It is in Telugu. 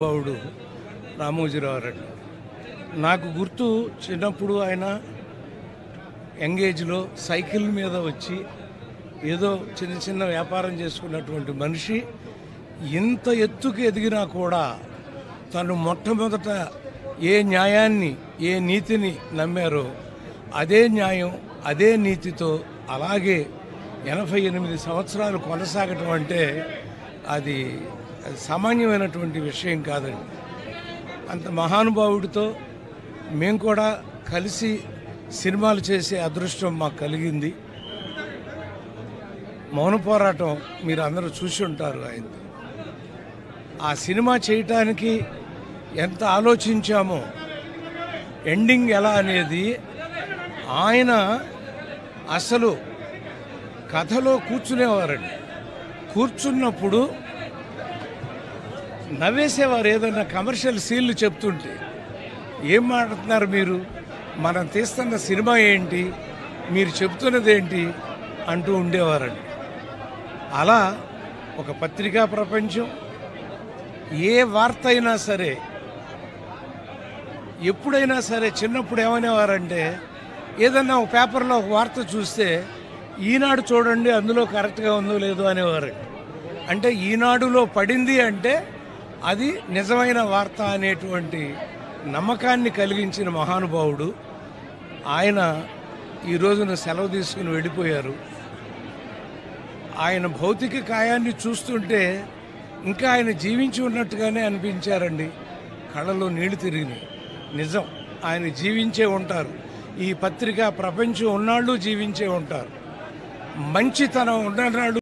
బావుడు రామోజీరావు రెడ్డి. నాకు గుర్తు చిన్నప్పుడు ఆయన యంగేజ్లో సైకిల్ మీద వచ్చి ఏదో చిన్న చిన్న వ్యాపారం చేసుకున్నటువంటి మనిషి ఇంత ఎత్తుకు ఎదిగినా కూడా తను మొట్టమొదట ఏ న్యాయాన్ని ఏ నీతిని నమ్మారో అదే న్యాయం అదే నీతితో అలాగే 88 సంవత్సరాలు కొనసాగటం అంటే అది సామాన్యమైనటువంటి విషయం కాదండి. అంత మహానుభావుడితో మేము కూడా కలిసి సినిమాలు చేసే అదృష్టం మాకు కలిగింది. మౌన పోరాటం మీరు అందరూ చూసి ఉంటారు. ఆయన ఆ సినిమా చేయటానికి ఎంత ఆలోచించామో ఎండింగ్ ఎలా అనేది ఆయన అసలు కథలో కూర్చునేవారండి. కూర్చున్నప్పుడు నవ్వేసేవారు. ఏదన్నా కమర్షియల్ సీన్లు చెప్తుంటే ఏం మాట్లాడుతున్నారు మీరు, మనం తీస్తున్న సినిమా ఏంటి, మీరు చెప్తున్నది ఏంటి అంటూ ఉండేవారండి. అలా ఒక పత్రికా ప్రపంచం ఏ వార్త అయినా సరే ఎప్పుడైనా సరే చిన్నప్పుడు ఏమనేవారంటే ఏదన్నా ఒక పేపర్లో ఒక వార్త చూస్తే ఈనాడు చూడండి అందులో కరెక్ట్గా ఉందో లేదో అనేవారు. అంటే ఈనాడులో పడింది అంటే అది నిజమైన వార్త అనేటువంటి నమ్మకాన్ని కలిగించిన మహానుభావుడు. ఆయన ఈ రోజున సెలవు తీసుకుని వెళ్ళిపోయారు. ఆయన భౌతిక కాయాన్ని చూస్తుంటే ఇంకా ఆయన జీవించి ఉన్నట్టుగానే అనిపించారండి. కళ్ళలో నీళ్లు తిరిగినాయి. నిజం, ఆయన జీవించే ఉంటారు. ఈ పత్రికా ప్రపంచం ఉన్నాళ్ళు జీవించే ఉంటారు. మంచితనం ఉన్ననాళ్ళు